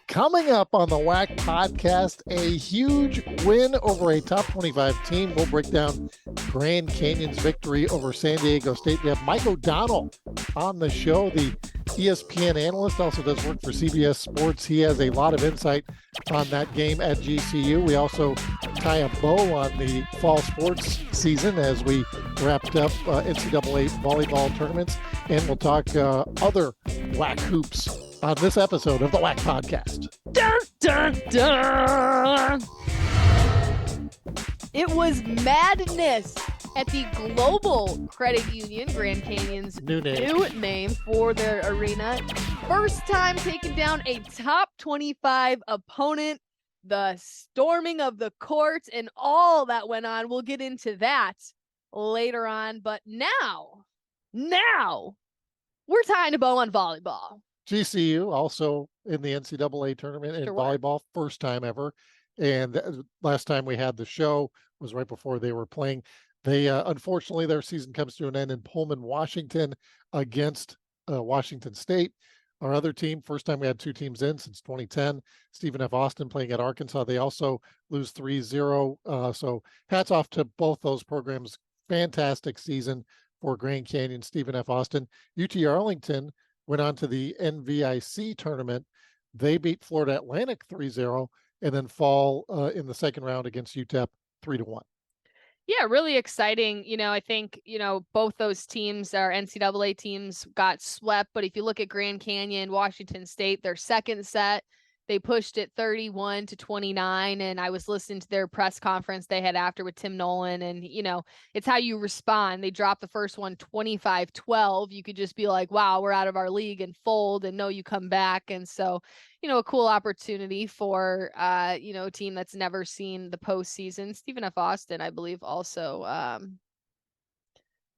Coming up on the WAC podcast, a huge win over a top 25 team. We'll break down Grand Canyon's victory over San Diego State. We have Mike O'Donnell on the show, the ESPN analyst, also does work for CBS Sports. He has a lot of insight on that game at GCU. We also tie a bow on the fall sports season as we wrapped up NCAA volleyball tournaments, and we'll talk other WAC hoops on this episode of the WAC podcast. Dun, dun, dun. It was madness at the Global Credit Union, Grand Canyon's new name for their arena. First time taking down a top 25 opponent, the storming of the court and all that went on. We'll get into that later on. But now we're tying a bow on volleyball. GCU also in the NCAA tournament in volleyball, first time ever. And last time we had the show was right before they were playing. They unfortunately, their season comes to an end in Pullman, Washington against Washington State. Our other team, first time we had two teams in since 2010, Stephen F. Austin playing at Arkansas. They also lose 3-0. So hats off to both those programs. Fantastic season for Grand Canyon, Stephen F. Austin. UT Arlington went on to the NVIC tournament. They beat Florida Atlantic 3-0 and then fall in the second round against UTEP 3-1. Yeah, really exciting. I think, both those teams, our NCAA teams, got swept. But if you look at Grand Canyon, Washington State, their second set, they pushed it 31-29. And I was listening to their press conference they had after with Tim Nolan. And, it's how you respond. They dropped the first one 25-12. You could just be like, wow, we're out of our league and fold, and no, you come back. And so, a cool opportunity for, a team that's never seen the postseason. Stephen F. Austin, I believe, also,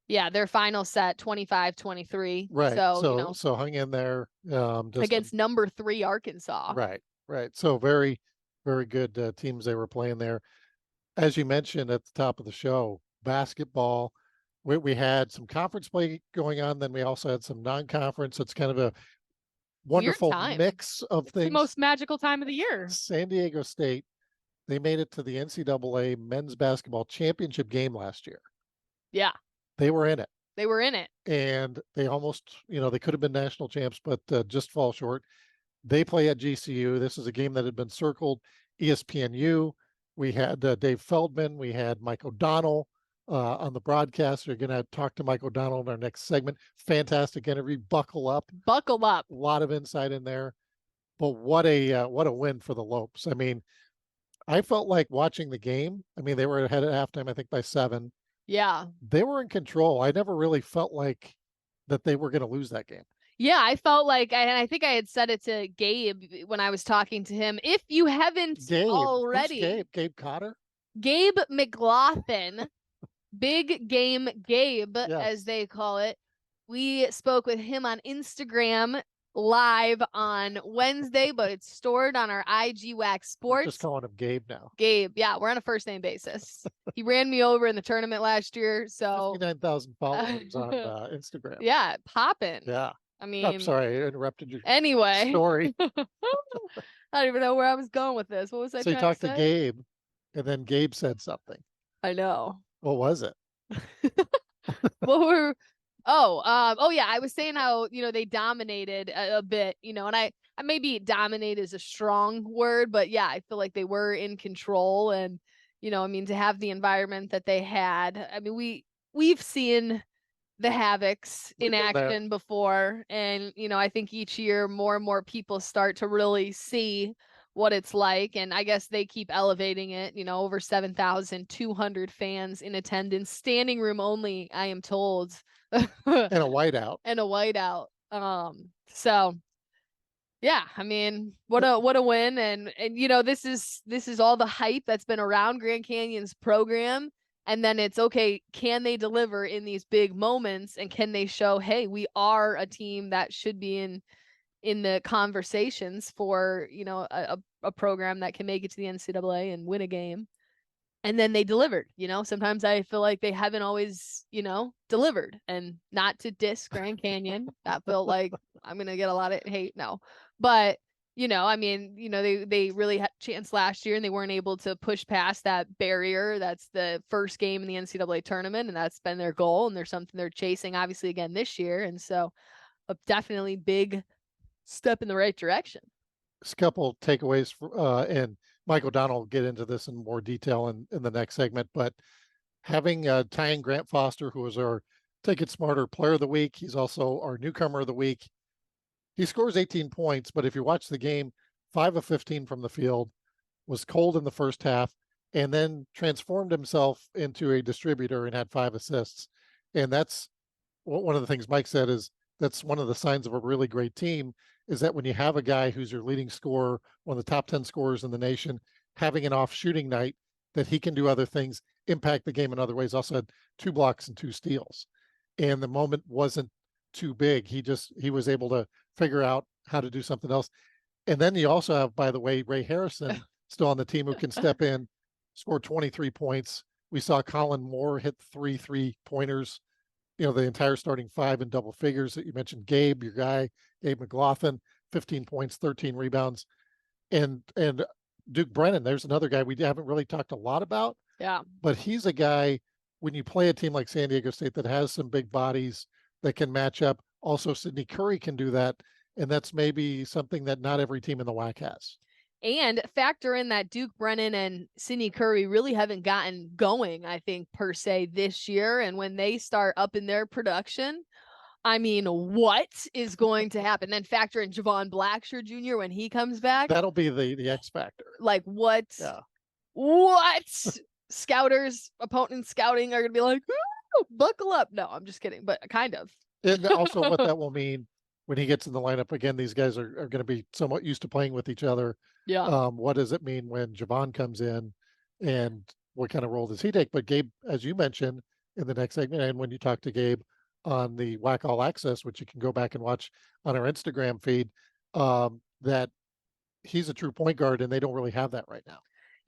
their final set 25-23. Right. So hung in there against number 3 Arkansas. Right. So very, very good teams they were playing there. As you mentioned at the top of the show, basketball. We had some conference play going on. Then we also had some non-conference. It's kind of a wonderful mix of things. The most magical time of the year. San Diego State, they made it to the NCAA men's basketball championship game last year. Yeah. They were in it. And they almost, they could have been national champs, but just fall short. They play at GCU. This is a game that had been circled. ESPNU. We had Dave Feldman. We had Mike O'Donnell on the broadcast. We're going to talk to Mike O'Donnell in our next segment. Fantastic interview. Buckle up. A lot of insight in there. But what a win for the Lopes. I mean, I felt like watching the game. I mean, they were ahead at halftime, I think by 7. Yeah. They were in control. I never really felt like that they were going to lose that game. Yeah, I felt like, and I think I had said it to Gabe when I was talking to him. If you haven't already. Who's Gabe? Gabe Cotter? Gabe McLaughlin. Big Game Gabe, yes, as they call it. We spoke with him on Instagram live on Wednesday, but it's stored on our IG WAC Sports. We're just calling him Gabe now. Gabe, yeah, we're on a first name basis. He ran me over in the tournament last year, so 59,000 followers on Instagram. Yeah, popping. Yeah. I mean, I'm sorry, I interrupted your story. I don't even know where I was going with this. What was I So trying you talked to to Gabe, and then Gabe said something. I know. What was it? I was saying how, they dominated a bit, and I maybe dominate is a strong word, but yeah, I feel like they were in control. And, to have the environment that they had, I mean, we've seen the Havocs in action before. And, I think each year more and more people start to really see what it's like. And I guess they keep elevating it, over 7,200 fans in attendance, standing room only, I am told. And a whiteout. So yeah, I mean, what a win. And this is all the hype that's been around Grand Canyon's program. And then it's okay, can they deliver in these big moments, and can they show, hey, we are a team that should be in the conversations for, a program that can make it to the NCAA and win a game. And then they delivered. Sometimes I feel like they haven't always, delivered. And not to diss Grand Canyon. That felt like I'm going to get a lot of hate now. But I mean, they really had a chance last year and they weren't able to push past that barrier. That's the first game in the NCAA tournament, and that's been their goal, and there's something they're chasing obviously again this year. And so a definitely big step in the right direction. A couple takeaways and Michael O'Donnell will get into this in more detail in the next segment, but having Tyan Grant Foster, who was our Take It Smarter Player of the Week, he's also our Newcomer of the Week. He scores 18 points, but if you watch the game, 5 of 15 from the field, was cold in the first half, and then transformed himself into a distributor and had 5 assists. And that's one of the things Mike said is that's one of the signs of a really great team is that when you have a guy who's your leading scorer, one of the top 10 scorers in the nation, having an off shooting night, that he can do other things, impact the game in other ways. Also had 2 blocks and 2 steals. And the moment wasn't too big. He was able to figure out how to do something else. And then you also have, by the way, Ray Harrison still on the team who can step in, score 23 points. We saw Colin Moore hit 3 3-pointers, the entire starting 5 in double figures that you mentioned. Gabe, your guy, Gabe McLaughlin, 15 points, 13 rebounds. And Duke Brennan, there's another guy we haven't really talked a lot about. Yeah. But he's a guy, when you play a team like San Diego State that has some big bodies that can match up, also Sidney Curry can do that. And that's maybe something that not every team in the WAC has. And factor in that Duke Brennan and Sidney Curry really haven't gotten going, I think, per se this year. And when they start up in their production, I mean, what is going to happen? Then factor in Javon Blackshear Jr. when he comes back. That'll be the X factor. Like what? Yeah. What? Scouters, opponent scouting are going to be like, buckle up. No, I'm just kidding, but kind of. And also what that will mean when he gets in the lineup again, these guys are going to be somewhat used to playing with each other. Yeah. What does it mean when Javon comes in and what kind of role does he take? But Gabe, as you mentioned in the next segment, and when you talk to Gabe on the WAC All Access, which you can go back and watch on our Instagram feed, that he's a true point guard and they don't really have that right now.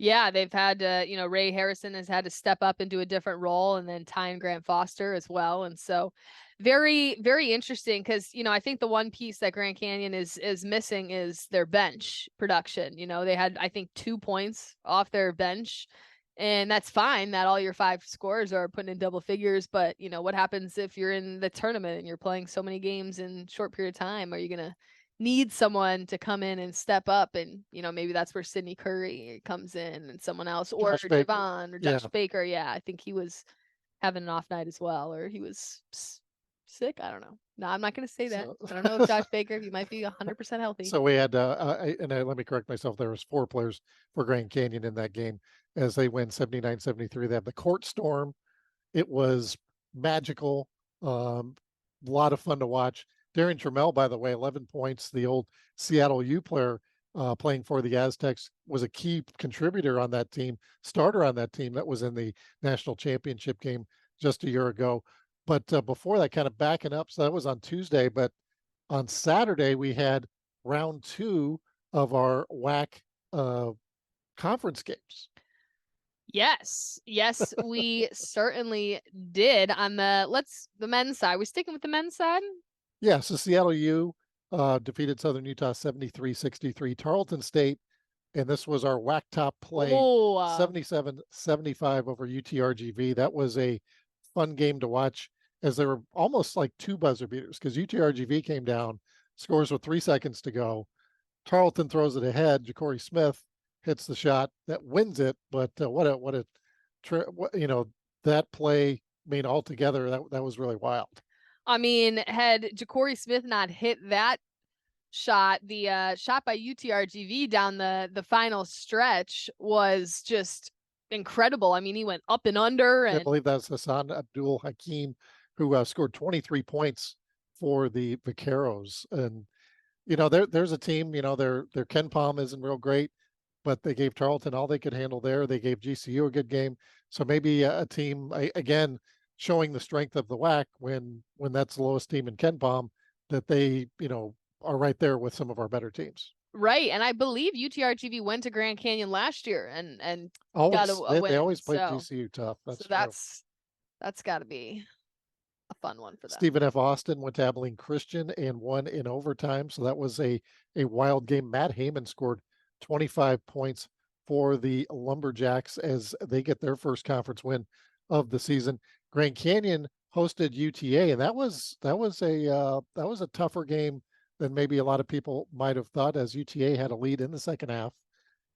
Yeah, they've had to, Ray Harrison has had to step up into a different role, and then Tyan Grant Foster as well. And so very, very interesting because, I think the one piece that Grand Canyon is missing is their bench production. They had, I think, 2 points off their bench, and that's fine that all your 5 scorers are putting in double figures. But, what happens if you're in the tournament and you're playing so many games in a short period of time? Are you going to need someone to come in and step up? And maybe that's where Sidney Curry comes in and someone else, or Javon or Josh Baker. Yeah, I think he was having an off night as well, or he was sick. I don't know. No, I'm not going to say that. I don't know if Josh Baker, he might be 100% healthy. So we had let me correct myself, there was 4 players for Grand Canyon in that game as they win 79-73. They have the court storm. It was magical, a lot of fun to watch. Darren Trammell, by the way, 11 points, the old Seattle U player playing for the Aztecs, was a key contributor on that team, starter on that team that was in the national championship game just a year ago. But before that, kind of backing up, so that was on Tuesday, but on Saturday, we had round 2 of our WAC conference games. Yes, we certainly did. On the men's side, we're sticking with the men's side. Yeah, so Seattle U defeated Southern Utah 73-63. Tarleton State, and this was our WAC top play, 77-75 over UTRGV. That was a fun game to watch as there were almost like 2 buzzer beaters because UTRGV came down, scores with 3 seconds to go. Tarleton throws it ahead. Ja'Cory Smith hits the shot that wins it, but that play, I mean, altogether, that was really wild. I mean, had Ja'Cory Smith not hit that shot, the shot by UTRGV down the final stretch was just incredible. I mean, he went up and under. And I believe that's Hassan Abdul Hakim, who scored 23 points for the Vaqueros. And, there's a team, their Ken Palm isn't real great, but they gave Tarleton all they could handle there. They gave GCU a good game. So maybe a team, again, showing the strength of the WAC when that's the lowest team in Ken Palm, that they, are right there with some of our better teams. Right. And I believe UTRGV went to Grand Canyon last year and always, got a win. They always played GCU tough. That's got to be a fun one for them. Stephen F. Austin went to Abilene Christian and won in overtime. So that was a wild game. Matt Heyman scored 25 points for the Lumberjacks as they get their first conference win of the season. Grand Canyon hosted UTA, and that was a tougher game than maybe a lot of people might have thought, as UTA had a lead in the second half.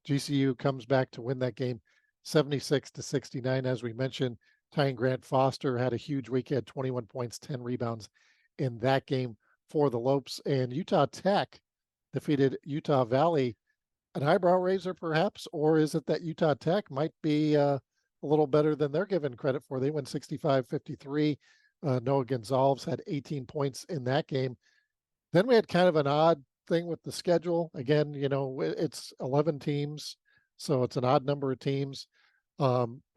GCU comes back to win that game 76-69. As we mentioned, Tyne Grant Foster had a huge week. He had 21 points, 10 rebounds in that game for the Lopes. And Utah Tech defeated Utah Valley. An eyebrow raiser, perhaps, or is it that Utah Tech might be a little better than they're given credit for? They won 65-53. Noah Gonzalez had 18 points in that game. Then we had kind of an odd thing with the schedule. Again, it's 11 teams, so it's an odd number of teams.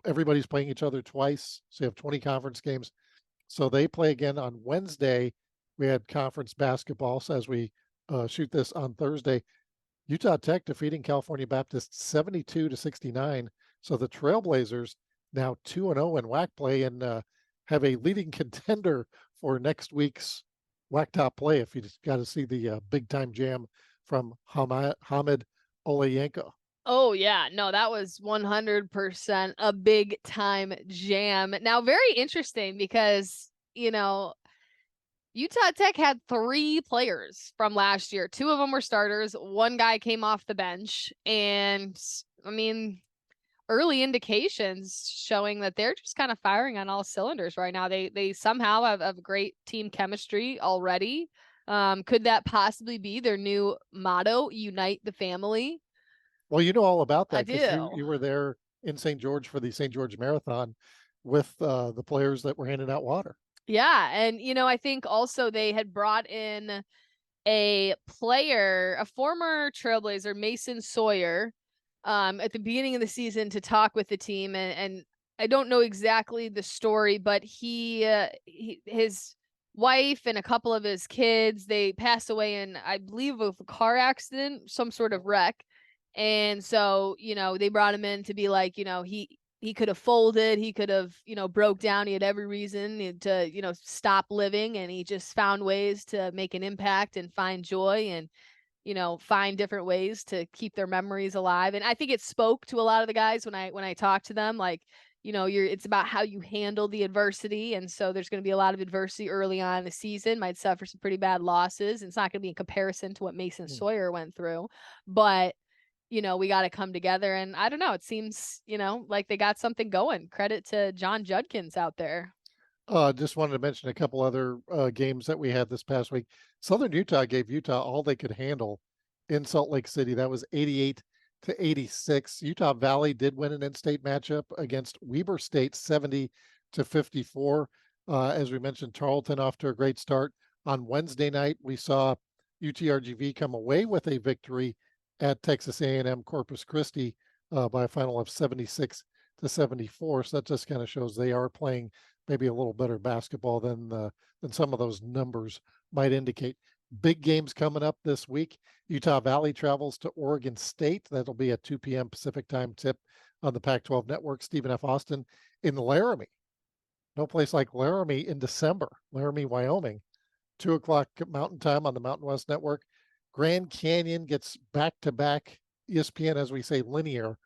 Everybody's playing each other twice, so you have 20 conference games. So they play again on Wednesday. We had conference basketball. So as we shoot this on Thursday, Utah Tech defeating California Baptist 72-69. So the Trailblazers now 2-0 in WAC play and have a leading contender for next week's WAC top play. If you just got to see the big time jam from Hamid Oleyenko. Oh yeah, no, that was 100% a big time jam. Now, very interesting because, Utah Tech had 3 players from last year. 2 of them were starters. 1 guy came off the bench. And I mean, early indications showing that they're just kind of firing on all cylinders right now. They somehow have great team chemistry already. Could that possibly be their new motto, Unite the Family? Well, you know all about that because you were there in St. George for the St. George Marathon with the players that were handing out water. Yeah. And, I think also they had brought in a player, a former Trailblazer, Mason Sawyer, at the beginning of the season to talk with the team. And I don't know exactly the story, but his wife and a couple of his kids, they passed away in, I believe, a car accident, some sort of wreck. And so, they brought him in to be like, he could have folded, he could have, broke down. He had every reason to, stop living. And he just found ways to make an impact and find joy and, find different ways to keep their memories alive. And I think it spoke to a lot of the guys when I talked to them, like, it's about how you handle the adversity. And so there's going to be a lot of adversity early on in the season, might suffer some pretty bad losses. It's not going to be in comparison to what Mason Sawyer went through, but we got to come together. And I don't know, it seems, like they got something going. Credit to John Judkins out there. Just wanted to mention a couple other games that we had this past week. Southern Utah gave Utah all they could handle in Salt Lake City. That was 88-86. Utah Valley did win an in-state matchup against Weber State 70-54. As we mentioned, Tarleton off to a great start. On Wednesday night, we saw UTRGV come away with a victory at Texas A&M Corpus Christi by a final of 76-74. So that just kind of shows they are playing maybe a little better basketball than some of those numbers might indicate. Big games coming up this week. Utah Valley travels to Oregon State. That'll be at 2 p.m. Pacific time tip on the Pac-12 network. Stephen F. Austin in Laramie. No place like Laramie in December. Laramie, Wyoming. 2 o'clock Mountain Time on the Mountain West Network. Grand Canyon gets back-to-back ESPN, as we say, linear.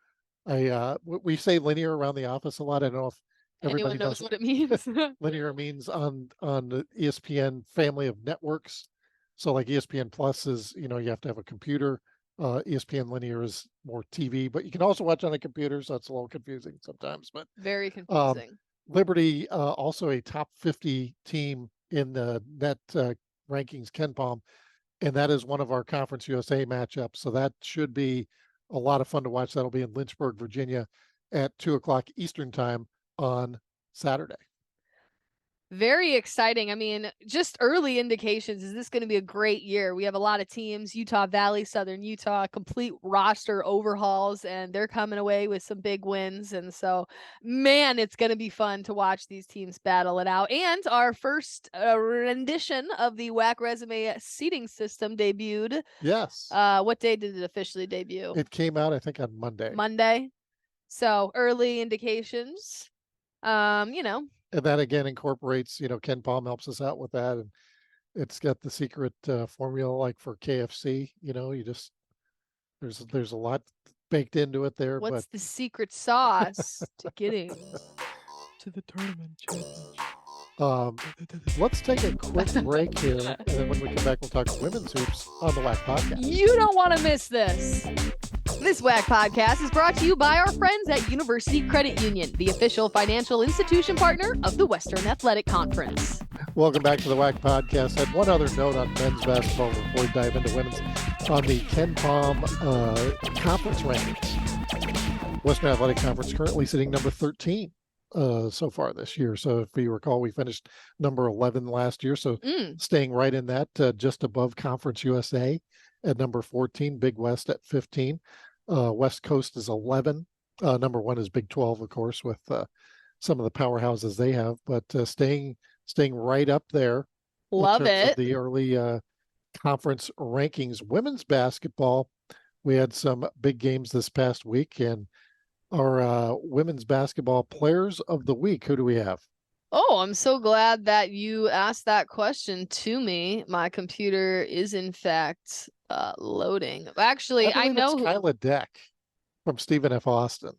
We say linear around the office a lot. I don't know if everybody knows what it means. Linear means on the ESPN family of networks. So like ESPN Plus is, you have to have a computer. ESPN Linear is more TV, but you can also watch on a computer, so it's a little confusing sometimes. But very confusing. Liberty, also a top 50 team in the net rankings, KenPom, and that is one of our Conference USA matchups. So that should be a lot of fun to watch. That'll be in Lynchburg, Virginia at 2 o'clock Eastern time on Saturday. Very exciting. I mean, just early indications. Is this going to be a great year? We have a lot of teams, Utah Valley, Southern Utah, complete roster overhauls, and they're coming away with some big wins. And so, man, it's going to be fun to watch these teams battle it out. And our first rendition of the WAC resume seating system debuted. Yes. What day did it officially debut? It came out, I think, on Monday. Monday. So early indications. And that again incorporates, Ken Palm helps us out with that. And it's got the secret formula like for KFC, you just, there's a lot baked into it there. What's But the secret sauce to getting to the tournament championship? Let's take a quick break here. And then when we come back, we'll talk women's hoops on the WAC podcast. You don't want to miss this. This WAC podcast is brought to you by our friends at University Credit Union, the official financial institution partner of the Western Athletic Conference. Welcome back to the WAC podcast. I had one other note on men's basketball before we dive into women's. On the Ken Palm conference rankings, Western Athletic Conference currently sitting number 13 so far this year. So if you recall, we finished number 11 last year. So staying right in that, just above Conference USA at number 14, Big West at 15. West Coast is 11. Number 1 is Big 12, of course, with some of the powerhouses they have, but staying right up there. Love in terms it. of the early conference rankings. Women's basketball, we had some big games this past week, and our women's basketball players of the week, who do we have? Oh, I'm so glad that you asked that question to me. My computer is in fact loading. Actually, I know it's Kyla Deck from Stephen F. Austin,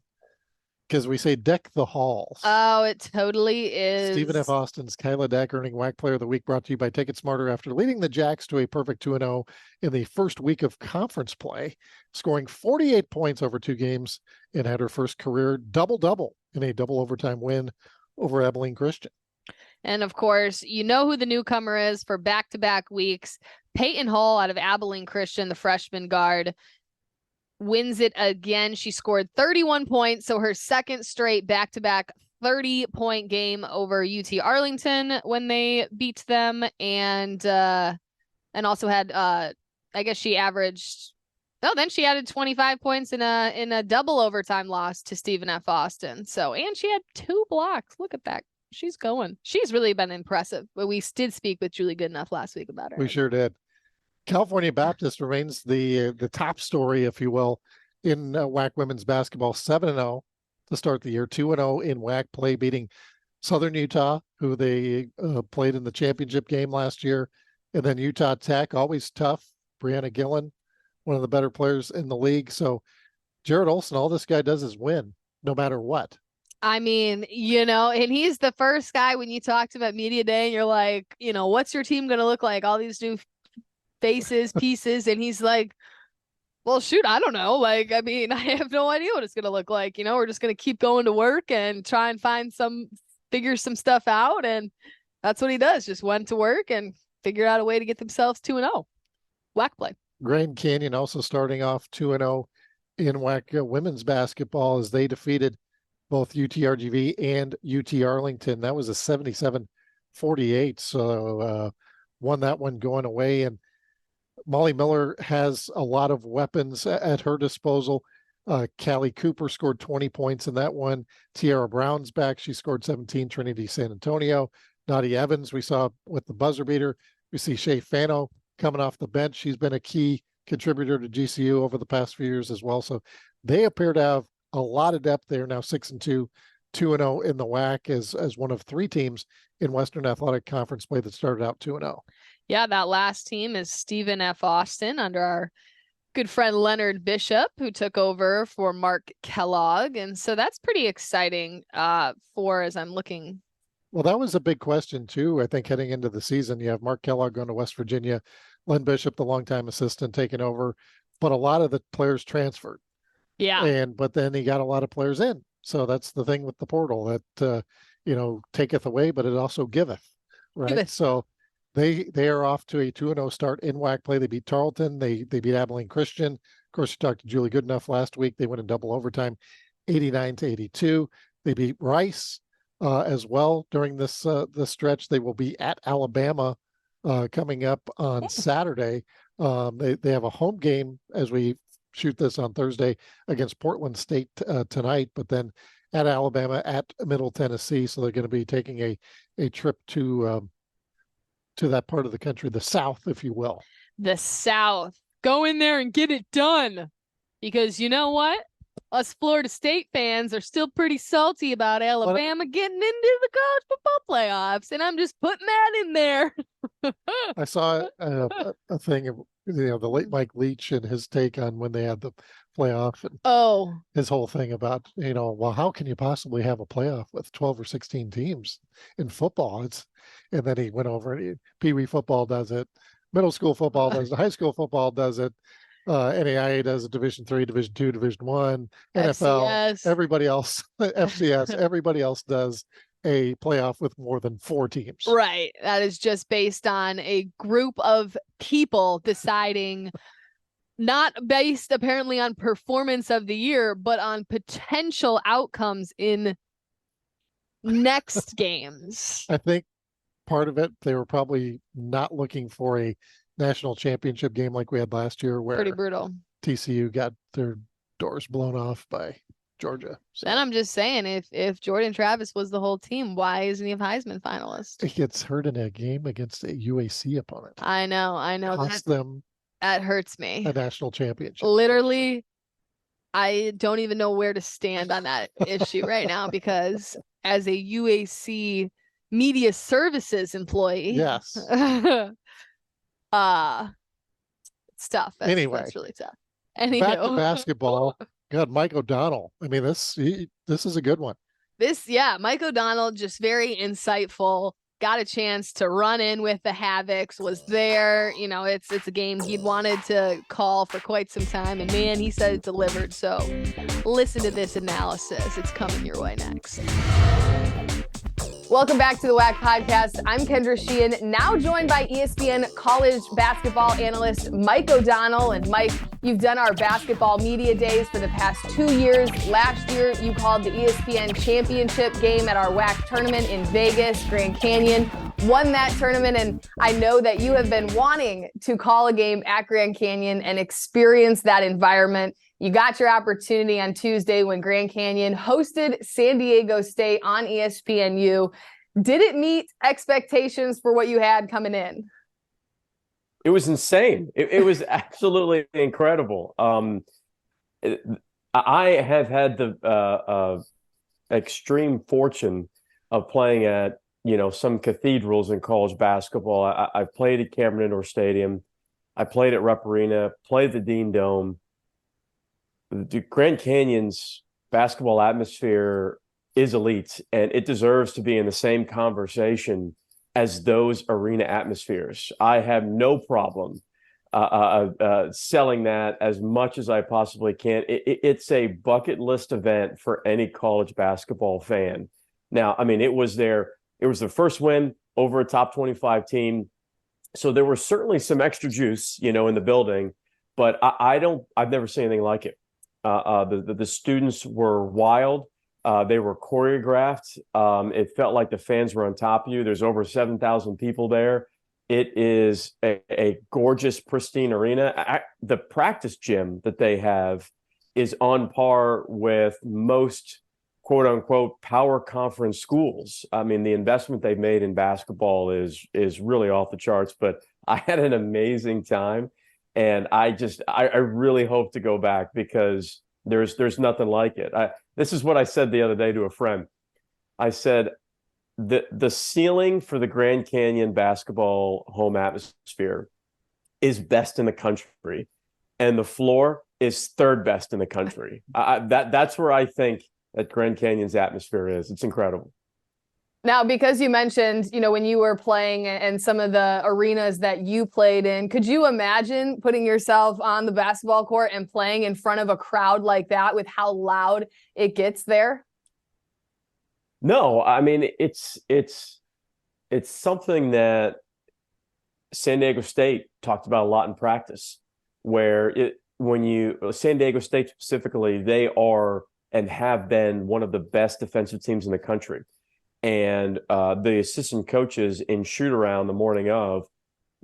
because we say deck the halls. Oh, it totally is. Stephen F. Austin's Kyla Deck earning WAC Player of the Week, brought to you by Ticket Smarter after leading the Jacks to a perfect 2-0 in the first week of conference play, scoring 48 points over 2 games, and had her first career double-double in a double overtime win over Abilene Christian. And of course, you know who the newcomer is for back-to-back weeks. Peyton Hall out of Abilene Christian, the freshman guard, wins it again. She scored 31 points, so her second straight back-to-back 30-point game over UT Arlington when they beat them, and also had I guess she averaged. Oh, then she added 25 points in a double overtime loss to Stephen F. Austin. So, and she had 2 blocks. Look at that. She's going. She's really been impressive. But we did speak with Julie Goodenough last week about her. We sure did. California Baptist remains the top story, if you will, in WAC women's basketball. 7-0 to start the year. 2-0 in WAC play, beating Southern Utah, who they played in the championship game last year, and then Utah Tech, always tough. Brianna Gillen, one of the better players in the league. So Jared Olson, all this guy does is win, no matter what. I mean, and he's the first guy when you talk to him at media day and you're like, what's your team going to look like? All these new faces, pieces. And he's like, well, shoot, I don't know. I have no idea what it's going to look like. We're just going to keep going to work and try and figure some stuff out. And that's what he does. Just went to work and figured out a way to get themselves 2-0. WAC play. Grand Canyon also starting off 2-0 in WAC women's basketball as they defeated both UTRGV and UT Arlington. That was a 77-48. So won that one going away. And Molly Miller has a lot of weapons at her disposal. Callie Cooper scored 20 points in that one. Tiara Brown's back. She scored 17. Trinity San Antonio. Nadia Evans, we saw with the buzzer beater. We see Shea Fano coming off the bench. She's been a key contributor to GCU over the past few years as well. So they appear to have a lot of depth there. Now 6-2, 2-0 in the WAC as one of 3 teams in Western Athletic Conference play that started out 2-0. Yeah, that last team is Stephen F. Austin under our good friend Leonard Bishop, who took over for Mark Kellogg. And so that's pretty exciting as I'm looking. Well, that was a big question too. I think heading into the season, you have Mark Kellogg going to West Virginia, Len Bishop, the longtime assistant, taking over, but a lot of the players transferred. Yeah. But then he got a lot of players in. So that's the thing with the portal that, taketh away, but it also giveth, right? Giveth. So they are off to a 2-0 start in WAC play. They beat Tarleton. They beat Abilene Christian. Of course, you talked to Julie Goodenough last week. They went in double overtime, 89-82. They beat Rice as well during this stretch. They will be at Alabama coming up on Saturday. They have a home game as we shoot this on Thursday against Portland State tonight, but then at Alabama, at Middle Tennessee. So they're going to be taking a trip to that part of the country, the South, if you will. The South. Go in there and get it done. Because you know what? us Florida State fans are still pretty salty about Alabama getting into the college football playoffs, and I'm just putting that in there. I saw a thing of the late Mike Leach and his take on when they had the playoff and his whole thing about well, how can you possibly have a playoff with 12 or 16 teams in football? And then he went over and Pee Wee football does it, middle school football does it, high school football does it, NAIA does it, Division III, Division II, Division I, NFL, FCS. Everybody else, FCS, everybody else does a playoff with more than 4 teams. Right. That is just based on a group of people deciding, not based apparently on performance of the year, but on potential outcomes in next games. I think part of it, they were probably not looking for a national championship game like we had last year, where pretty brutal. TCU got their doors blown off by Georgia. So. Then I'm just saying, if Jordan Travis was the whole team, why isn't he a Heisman finalist? He gets hurt in a game against a UAC opponent. I know. Cost them. That hurts me. A national championship. Literally, I don't even know where to stand on that issue right now, because as a UAC media services employee, yes, it's tough. That's really tough. Anywho. Back to basketball. God, Mike O'Donnell. I mean, this is a good one. Mike O'Donnell, just very insightful. Got a chance to run in with the Havocs, was there. It's a game he'd wanted to call for quite some time, and man, he said it delivered. So listen to this analysis. It's coming your way next. Welcome back to the WAC podcast. I'm Kendra Sheehan, now joined by ESPN college basketball analyst Mike O'Donnell. And Mike, you've done our basketball media days for the past 2 years. Last year, you called the ESPN championship game at our WAC tournament in Vegas, Grand Canyon, won that tournament. And I know that you have been wanting to call a game at Grand Canyon and experience that environment. You got your opportunity on Tuesday when Grand Canyon hosted San Diego State on ESPNU. Did it meet expectations for what you had coming in? It was insane. It was absolutely incredible. I have had the extreme fortune of playing at some cathedrals in college basketball. I've played at Cameron Indoor Stadium. I played at Rupp Arena, played at the Dean Dome. The Grand Canyon's basketball atmosphere is elite, and it deserves to be in the same conversation as those arena atmospheres. I have no problem selling that as much as I possibly can. It's a bucket list event for any college basketball fan. Now, I mean, it was the first win over a top 25 team. So there was certainly some extra juice, in the building, but I've never seen anything like it. The students were wild. They were choreographed. It felt like the fans were on top of you. There's over 7,000 people there. It is a gorgeous, pristine arena. The practice gym that they have is on par with most quote unquote power conference schools. I mean, the investment they've made in basketball is really off the charts, but I had an amazing time. And I really hope to go back, because there's nothing like it. This is what I said the other day to a friend. I said, the ceiling for the Grand Canyon basketball home atmosphere is best in the country, and the floor is third best in the country. That's where I think that Grand Canyon's atmosphere is. It's incredible. Now, because you mentioned, when you were playing and some of the arenas that you played in, could you imagine putting yourself on the basketball court and playing in front of a crowd like that with how loud it gets there? No, I mean, it's something that San Diego State talked about a lot in practice, where San Diego State specifically, they are and have been one of the best defensive teams in the country. And the assistant coaches in shoot around the morning of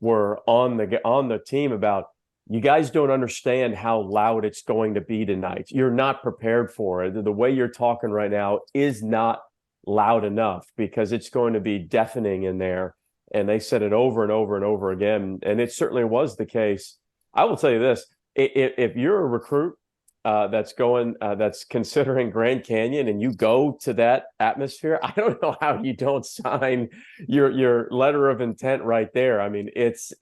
were on the team about, you guys don't understand how loud it's going to be tonight. You're not prepared for it. The way you're talking right now is not loud enough, because it's going to be deafening in there. And they said it over and over and over again. And it certainly was the case. I will tell you this, if you're a recruit that's considering Grand Canyon, and you go to that atmosphere, I don't know how you don't sign your letter of intent right there. I mean, it's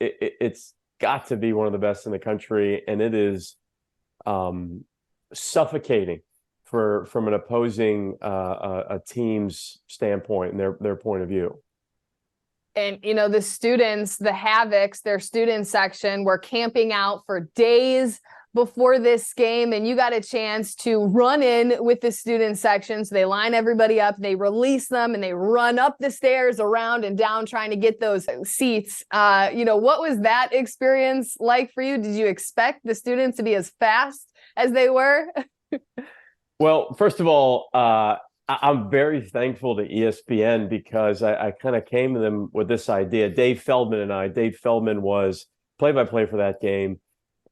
got to be one of the best in the country, and it is suffocating from an opposing a team's standpoint and their point of view. And, the students, the Havocs, their student section, were camping out for days before this game, and you got a chance to run in with the student section. So they line everybody up, they release them, and they run up the stairs, around and down, trying to get those seats. What was that experience like for you? Did you expect the students to be as fast as they were? Well, first of all, I'm very thankful to ESPN because I kind of came to them with this idea. Dave Feldman was play-by-play for that game.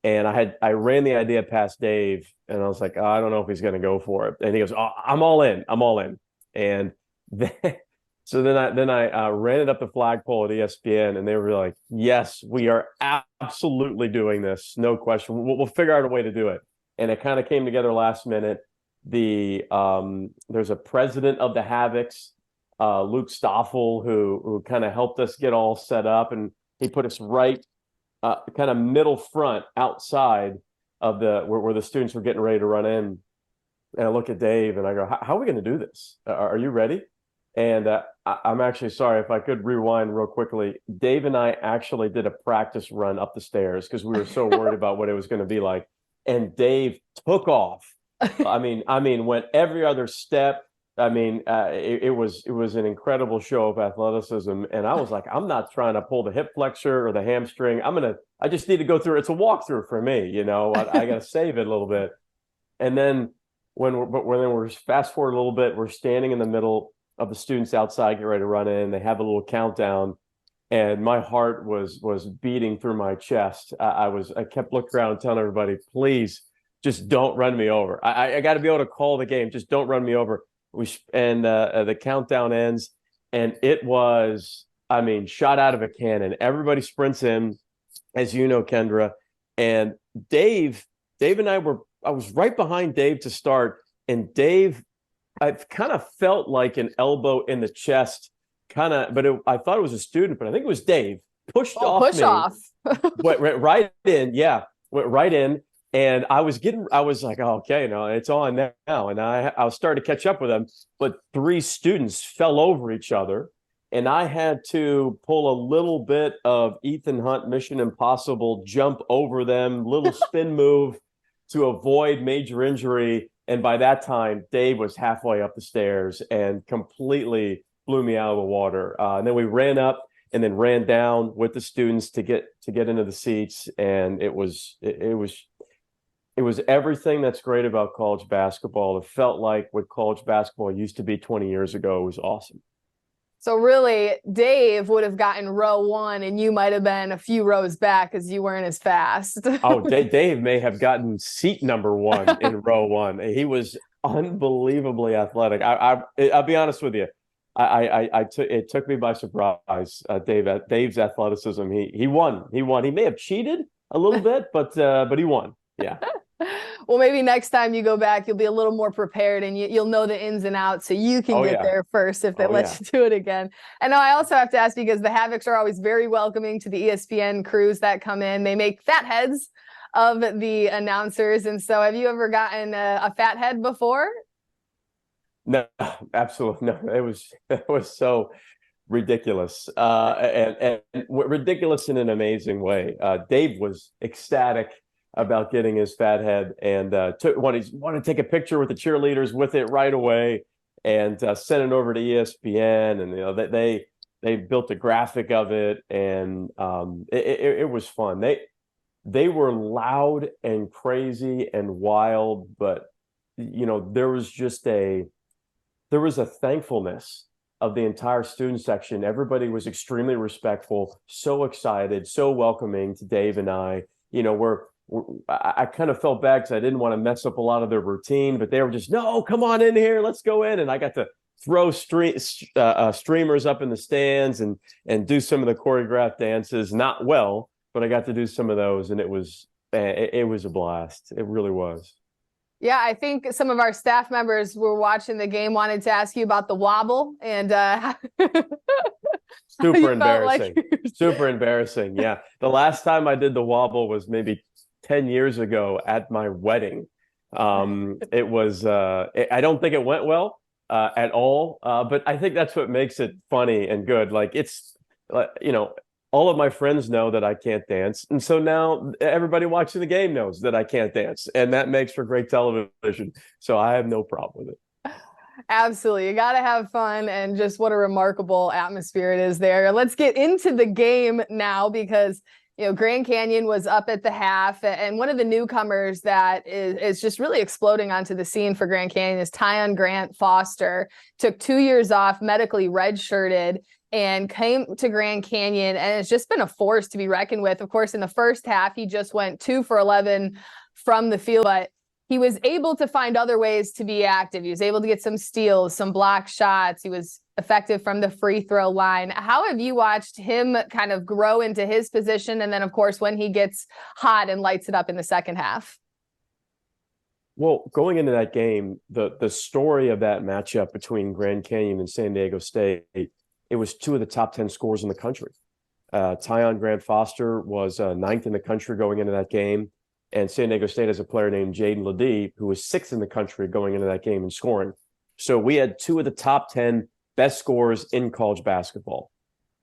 And I ran the idea past Dave, and I was like, I don't know if he's going to go for it. And he goes, I'm all in. And so then I ran it up the flagpole at ESPN, and they were like, yes, we are absolutely doing this. No question. We'll figure out a way to do it. And it kind of came together last minute. There's a president of the Havocs, Luke Stoffel, who kind of helped us get all set up, and he put us right kind of middle front outside of where the students were getting ready to run in. And I look at Dave and I go, how are we going to do this? Are you ready? And I'm actually sorry, if I could rewind real quickly. Dave and I actually did a practice run up the stairs because we were so worried about what it was going to be like. And Dave took off. I mean, went every other step. It was an incredible show of athleticism. And I was like, I'm not trying to pull the hip flexor or the hamstring. I just need to go through. It's a walkthrough for me, I got to save it a little bit. And then when we're fast forward a little bit, we're standing in the middle of the students outside, get ready to run in. They have a little countdown, and my heart was beating through my chest. I kept looking around and telling everybody, please, just don't run me over. I got to be able to call the game. Just don't run me over. The countdown ends, and it was, shot out of a cannon. Everybody sprints in, as you know, Kendra, and Dave and I was right behind Dave to start, and Dave, I kind of felt like an elbow in the chest, but I thought it was a student, but I think it was Dave pushed off me. Went right in, went right in. And I was like, oh, okay, no, it's on now. And I was starting to catch up with them, but 3 students fell over each other. And I had to pull a little bit of Ethan Hunt Mission Impossible, jump over them, little spin move to avoid major injury. And by that time, Dave was halfway up the stairs and completely blew me out of the water. And then we ran up and then ran down with the students to get into the seats. And it was everything that's great about college basketball. It felt like what college basketball used to be 20 years ago. It was awesome. So really, Dave would have gotten row 1, and you might have been a few rows back because you weren't as fast. Dave may have gotten seat number 1 in row 1. He was unbelievably athletic. I'll be honest with you. It took me by surprise. Dave's athleticism. He won. He may have cheated a little bit, but he won. Yeah. Well, maybe next time you go back, you'll be a little more prepared, and you'll know the ins and outs, so you can get there first if they let you do it again. And I also have to ask, because the Havocs are always very welcoming to the ESPN crews that come in. They make fat heads of the announcers. And so have you ever gotten a fat head before? No, absolutely no. It was so ridiculous, and ridiculous in an amazing way. Dave was ecstatic about getting his fat head, and wanted to take a picture with the cheerleaders with it right away, and sent it over to ESPN. And they built a graphic of it, and it was fun. They were loud and crazy and wild, but there was a thankfulness of the entire student section. Everybody was extremely respectful, so excited, so welcoming to Dave and I. I kind of felt bad because I didn't want to mess up a lot of their routine, but they were just, no, come on in here, let's go in. And I got to throw streamers up in the stands and do some of the choreographed dances. Not well, but I got to do some of those, and it was a blast. It really was. Yeah, I think some of our staff members were watching the game, wanted to ask you about the wobble and super embarrassing. Super embarrassing. Yeah. The last time I did the wobble was maybe 10 years ago at my wedding. It was I don't think it went well at all. But I think that's what makes it funny and good. Like it's all of my friends know that I can't dance. And so now everybody watching the game knows that I can't dance. And that makes for great television. So I have no problem with it. Absolutely. You got to have fun, and just what a remarkable atmosphere it is there. Let's get into the game now, because Grand Canyon was up at the half, and one of the newcomers that is just really exploding onto the scene for Grand Canyon is Tyon Grant Foster. Took 2 years off, medically redshirted, and came to Grand Canyon, and it's just been a force to be reckoned with. Of course, in the first half, he just went 2 for 11 from the field, but he was able to find other ways to be active. He was able to get some steals, some block shots. He was effective from the free throw line. How have you watched him kind of grow into his position? And then, of course, when he gets hot and lights it up in the second half? Well, going into that game, the story of that matchup between Grand Canyon and San Diego State, it was 2 of the top 10 scorers in the country. Tyon Grant Foster was 9th in the country going into that game. And San Diego State has a player named Jaden Ledee, who was 6th in the country going into that game in scoring. So we had 2 of the top 10 best scorers in college basketball.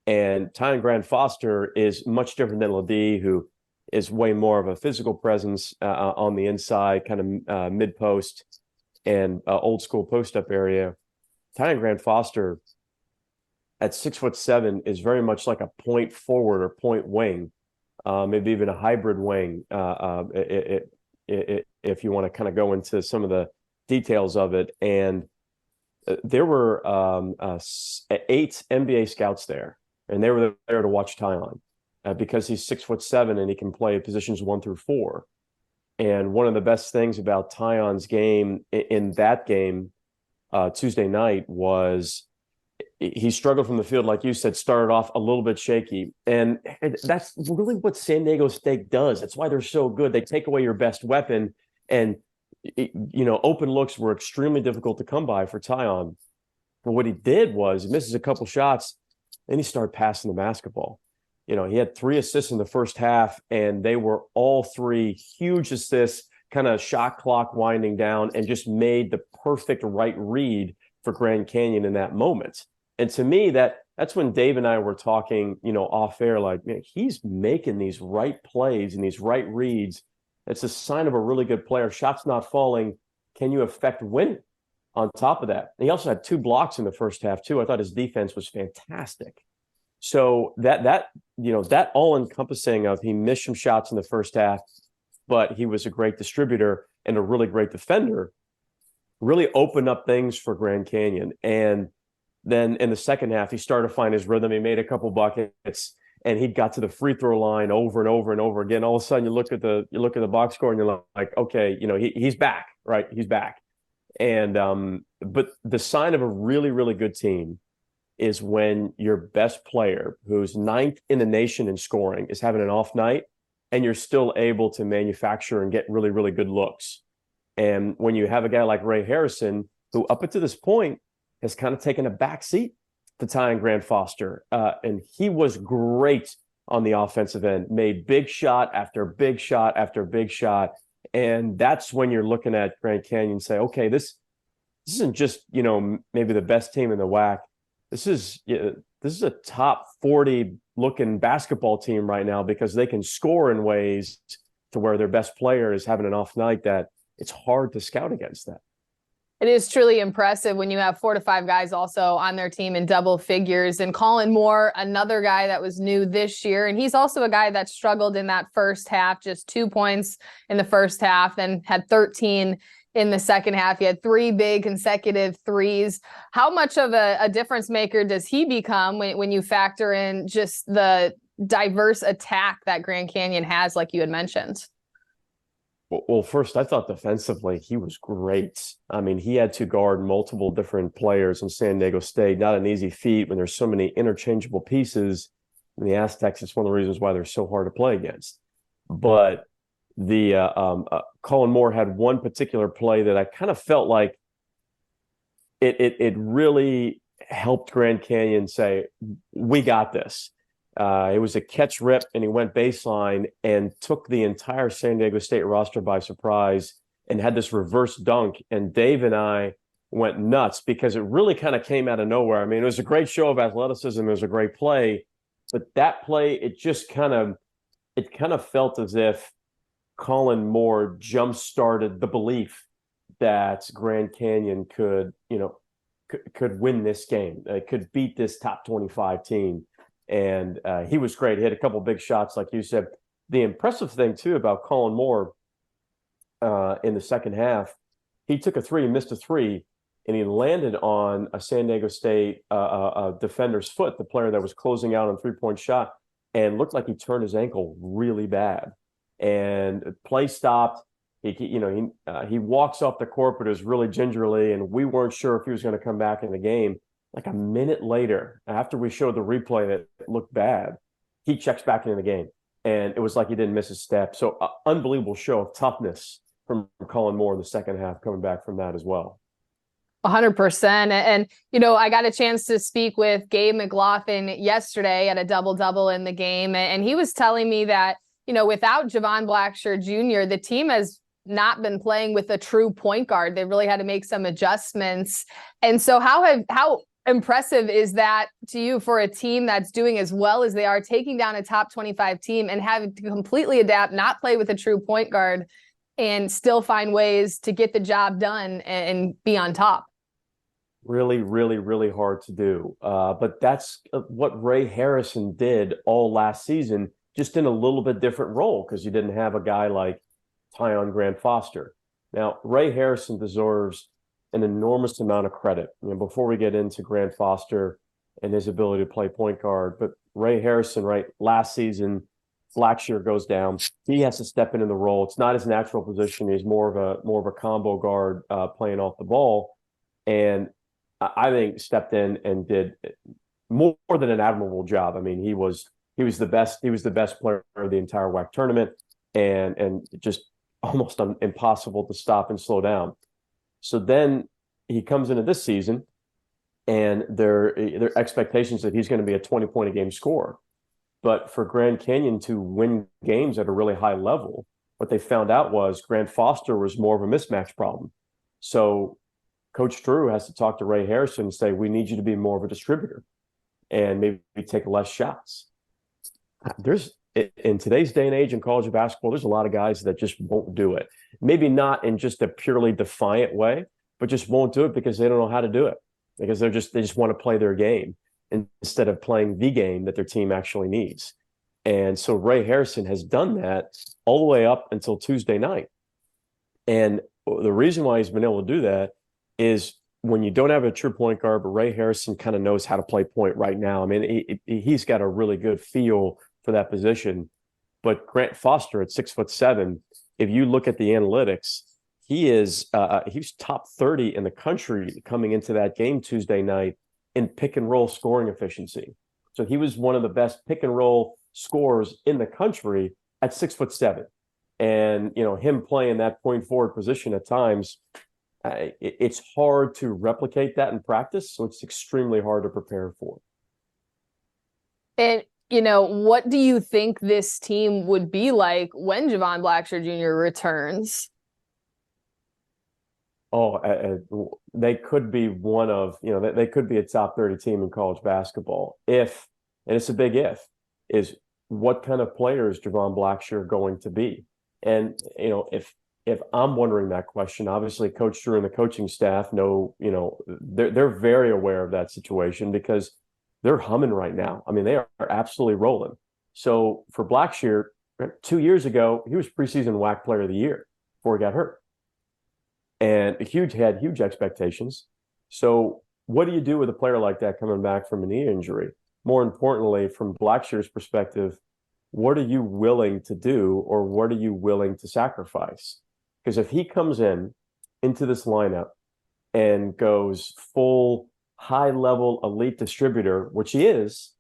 And Tyon Grant Foster is much different than Ledee, who is way more of a physical presence on the inside, kind of mid-post and old school post-up area. Tyon Grant Foster at 6'7" is very much like a point forward or point wing. Maybe even a hybrid wing, if you want to kind of go into some of the details of it. And there were 8 NBA scouts there, and they were there to watch Tyon because he's 6'7" and he can play positions 1 through 4. And one of the best things about Tyon's game in that game Tuesday night was he struggled from the field, like you said, started off a little bit shaky. And that's really what San Diego State does. That's why they're so good. They take away your best weapon. And, open looks were extremely difficult to come by for Tyon. But what he did was he misses a couple shots, then he started passing the basketball. He had 3 assists in the first half, and they were all 3 huge assists, kind of shot clock winding down, and just made the perfect right read for Grand Canyon in that moment. And to me, that's when Dave and I were talking, off air, like, man, he's making these right plays and these right reads. It's a sign of a really good player. Shots not falling. Can you affect winning on top of that? And he also had 2 blocks in the first half, too. I thought his defense was fantastic. So that all-encompassing of he missed some shots in the first half, but he was a great distributor and a really great defender, really opened up things for Grand Canyon. And then in the second half, he started to find his rhythm. He made a couple buckets, and he got to the free throw line over and over and over again. All of a sudden, you look at the box score, and you're like, okay, he's back, right? He's back. And but the sign of a really, really good team is when your best player, who's 9th in the nation in scoring, is having an off night, and you're still able to manufacture and get really, really good looks. And when you have a guy like Ray Harrison, who up until this point has kind of taken a back seat to Tyon Grant Foster, and he was great on the offensive end, made big shot after big shot after big shot. And that's when you're looking at Grand Canyon and say, okay, this isn't just, maybe the best team in the WAC. This is a top 40 looking basketball team right now, because they can score in ways to where their best player is having an off night that it's hard to scout against that. It is truly impressive when you have 4 to 5 guys also on their team in double figures. And Colin Moore, another guy that was new this year, and he's also a guy that struggled in that first half, just 2 points in the first half, then had 13 in the second half. He had 3 big consecutive threes. How much of a difference maker does he become when you factor in just the diverse attack that Grand Canyon has, like you had mentioned? Well, first, I thought defensively he was great. I mean, he had to guard multiple different players in San Diego State. Not an easy feat when there's so many interchangeable pieces in the Aztecs. It's one of the reasons why they're so hard to play against. But Colin Moore had one particular play that I kind of felt like it really helped Grand Canyon say, we got this. It was a catch rip, and he went baseline and took the entire San Diego State roster by surprise and had this reverse dunk. And Dave and I went nuts because it really kind of came out of nowhere. I mean, it was a great show of athleticism. It was a great play, but that play, it kind of felt as if Colin Moore jump-started the belief that Grand Canyon could win this game, could beat this top 25 team. And he was great. He had a couple big shots, like you said. The impressive thing, too, about Colin Moore in the second half, he took a three, missed a three, and he landed on a San Diego State defender's foot, the player that was closing out on three-point shot, and looked like he turned his ankle really bad. And play stopped. He walks off the court, but it was really gingerly, and we weren't sure if he was going to come back in the game. Like a minute later, after we showed the replay that looked bad, he checks back into the game, and it was like he didn't miss a step. So, unbelievable show of toughness from Colin Moore in the second half, coming back from that as well. 100%. And, I got a chance to speak with Gabe McLaughlin yesterday at a double-double in the game, and he was telling me that, without Javon Blackshear Jr., the team has not been playing with a true point guard. They really had to make some adjustments. And so how impressive is that to you for a team that's doing as well as they are, taking down a top 25 team and having to completely adapt, not play with a true point guard, and still find ways to get the job done and be on top? Really, really, really hard to do. But that's what Ray Harrison did all last season, just in a little bit different role, because you didn't have a guy like Tyon Grant Foster. Now, Ray Harrison deserves an enormous amount of credit. Before we get into Grant Foster and his ability to play point guard, but Ray Harrison, right, last season, Blackshear goes down. He has to step into the role. It's not his natural position. He's more of a combo guard playing off the ball, and I think stepped in and did more than an admirable job. I mean, he was the best. He was the best player of the entire WAC tournament, and just almost impossible to stop and slow down. So then he comes into this season, and there are expectations that he's going to be a 20-point-a-game scorer. But for Grand Canyon to win games at a really high level, what they found out was Grant Foster was more of a mismatch problem. So Coach Drew has to talk to Ray Harrison and say, we need you to be more of a distributor and maybe take less shots. In today's day and age in college basketball, there's a lot of guys that just won't do it. Maybe not in just a purely defiant way, but just won't do it because they don't know how to do it, because they just want to play their game instead of playing the game that their team actually needs. And so Ray Harrison has done that all the way up until Tuesday night. And the reason why he's been able to do that is when you don't have a true point guard, but Ray Harrison kind of knows how to play point right now. I mean, he's got a really good feel for that position. But Grant Foster at 6'7", if you look at the analytics, he's top 30 in the country coming into that game Tuesday night in pick and roll scoring efficiency. So he was one of the best pick and roll scorers in the country at 6'7". And, him playing that point forward position at times, it's hard to replicate that in practice. So it's extremely hard to prepare for. And, what do you think this team would be like when Javon Blackshear Jr. returns? They could be one of, they could be a top 30 team in college basketball if, and it's a big if, what kind of player is Javon Blackshear going to be? And, if I'm wondering that question, obviously Coach Drew and the coaching staff know, they're very aware of that situation because they're humming right now. I mean, they are absolutely rolling. So for Blackshear, 2 years ago, he was preseason WAC Player of the Year before he got hurt. And had huge expectations. So what do you do with a player like that coming back from a knee injury? More importantly, from Blackshear's perspective, what are you willing to do, or what are you willing to sacrifice? Because if he comes into this lineup and goes full high-level elite distributor, which he is,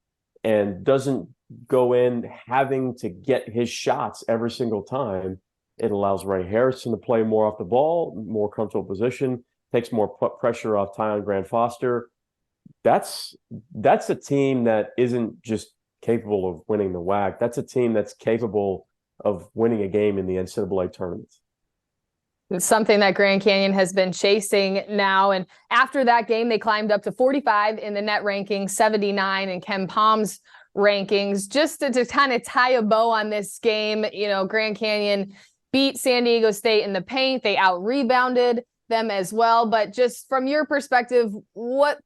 and doesn't go in having to get his shots every single time, It allows Ray Harrison to play more off the ball, more comfortable position, takes more pressure off Tyon Grant Foster. That's a team that isn't just capable of winning the WAC. That's a team that's capable of winning a game in the NCAA tournament. It's something that Grand Canyon has been chasing now. And after that game, they climbed up to 45 in the net ranking, 79 in Ken Palm's rankings. Just to kind of tie a bow on this game, Grand Canyon beat San Diego State in the paint. They out-rebounded them as well. But just from your perspective, what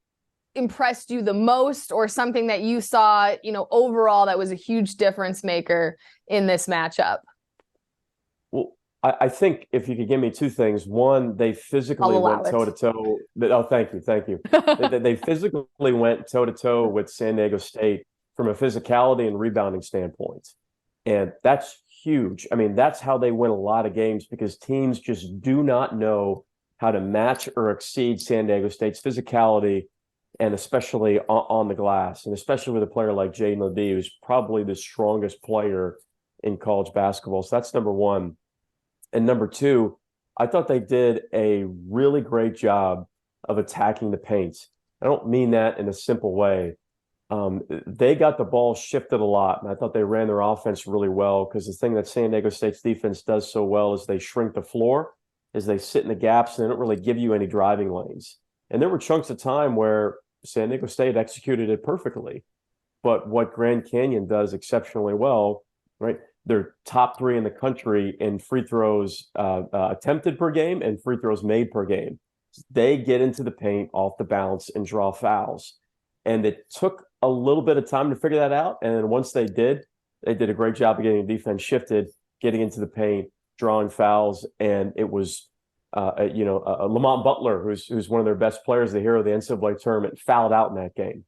impressed you the most, or something that you saw, overall that was a huge difference maker in this matchup? Well, I think if you could give me two things. One, they physically went toe-to-toe. Oh, thank you. They physically went toe-to-toe with San Diego State from a physicality and rebounding standpoint. And that's huge. I mean, that's how they win a lot of games, because teams just do not know how to match or exceed San Diego State's physicality, and especially on the glass, and especially with a player like Jaden Ledee, who's probably the strongest player in college basketball. So that's number one. And number two, I thought they did a really great job of attacking the paint. I don't mean that in a simple way. They got the ball shifted a lot, and I thought they ran their offense really well, because the thing that San Diego State's defense does so well is they shrink the floor, is they sit in the gaps, and they don't really give you any driving lanes. And there were chunks of time where San Diego State executed it perfectly. But what Grand Canyon does exceptionally well, right? They're top 3 in the country in free throws attempted per game and free throws made per game. They get into the paint off the bounce and draw fouls. And it took a little bit of time to figure that out. And then once they did a great job of getting the defense shifted, getting into the paint, drawing fouls. And it was, Lamont Butler, who's one of their best players, the hero of the NCAA tournament, fouled out in that game.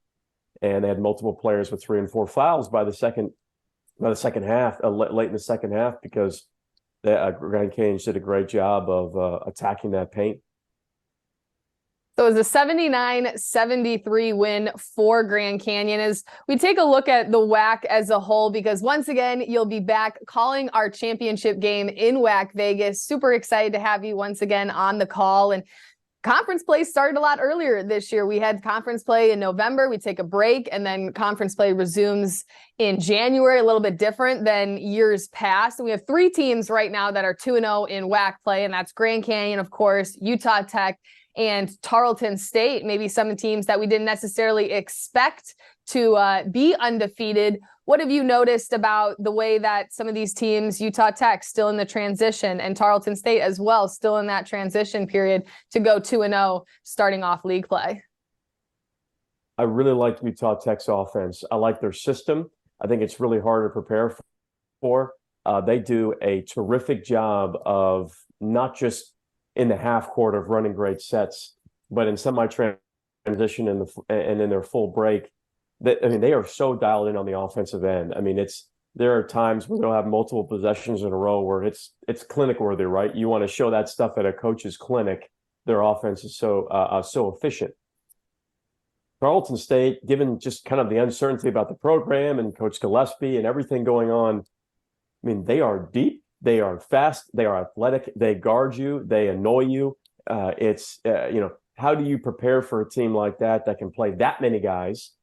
And they had multiple players with 3 and 4 fouls by the second half, late in the second half, because Grand Canyon did a great job of attacking that paint. So it was a 79-73 win for Grand Canyon. As we take a look at the WAC as a whole, because once again, you'll be back calling our championship game in WAC Vegas. Super excited to have you once again on the call. And conference play started a lot earlier this year. We had conference play in November. We take a break, and then conference play resumes in January, a little bit different than years past. And we have 3 teams right now that are 2-0 in WAC play, and that's Grand Canyon, of course, Utah Tech, and Tarleton State. Maybe some teams that we didn't necessarily expect to be undefeated. What have you noticed about the way that some of these teams, Utah Tech still in the transition, and Tarleton State as well, still in that transition period to go 2-0 starting off league play? I really like Utah Tech's offense. I like their system. I think it's really hard to prepare for. They do a terrific job of not just in the half court of running great sets, but in semi-transition and in their full break. They are so dialed in on the offensive end. I mean, there are times where they'll have multiple possessions in a row where it's clinic worthy, right? You want to show that stuff at a coach's clinic. Their offense is so efficient. Tarleton State, given just kind of the uncertainty about the program and Coach Gillespie and everything going on, I mean, they are deep. They are fast. They are athletic. They guard you. They annoy you. How do you prepare for a team like that can play that many guys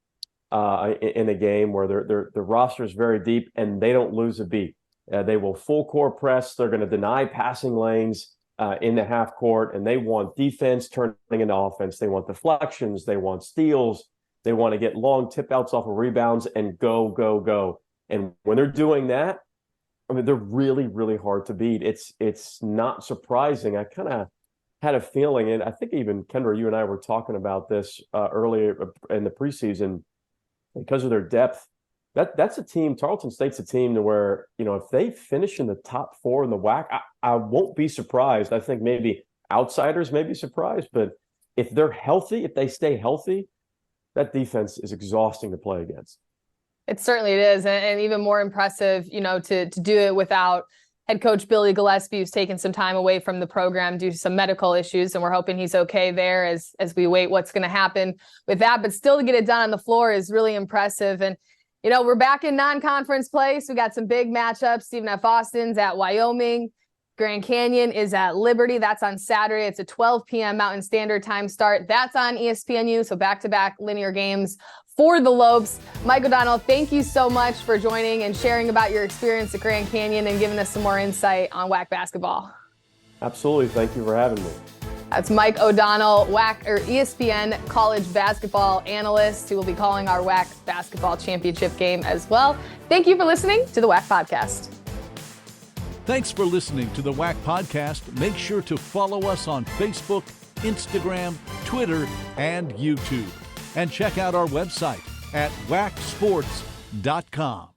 in a game where their roster is very deep and they don't lose a beat? They will full court press. They're going to deny passing lanes in the half court, and they want defense turning into offense. They want deflections. They want steals. They want to get long tip outs off of rebounds and go, go, go. And when they're doing that, I mean, they're really, really hard to beat. It's not surprising. I kind of had a feeling, and I think even Kendra, you and I were talking about this earlier in the preseason, because of their depth. That's a team. Tarleton State's a team to where, if they finish in the top 4 in the WAC, I won't be surprised. I think maybe outsiders may be surprised, but if they're healthy, if they stay healthy, that defense is exhausting to play against. It certainly is. And even more impressive, to do it without head coach Billy Gillespie, who's taken some time away from the program due to some medical issues. And we're hoping he's okay there as we wait what's going to happen with that. But still to get it done on the floor is really impressive. And, we're back in non-conference play. So we got some big matchups. Stephen F. Austin's at Wyoming. Grand Canyon is at Liberty. That's on Saturday. It's a 12 p.m. Mountain Standard Time start. That's on ESPNU. So back-to-back linear games for the Lopes. Mike O'Donnell, thank you so much for joining and sharing about your experience at Grand Canyon and giving us some more insight on WAC basketball. Absolutely. Thank you for having me. That's Mike O'Donnell, WAC or ESPN College Basketball Analyst, who will be calling our WAC Basketball Championship game as well. Thank you for listening to the WAC Podcast. Thanks for listening to the WAC Podcast. Make sure to follow us on Facebook, Instagram, Twitter, and YouTube. And check out our website at wacsports.com.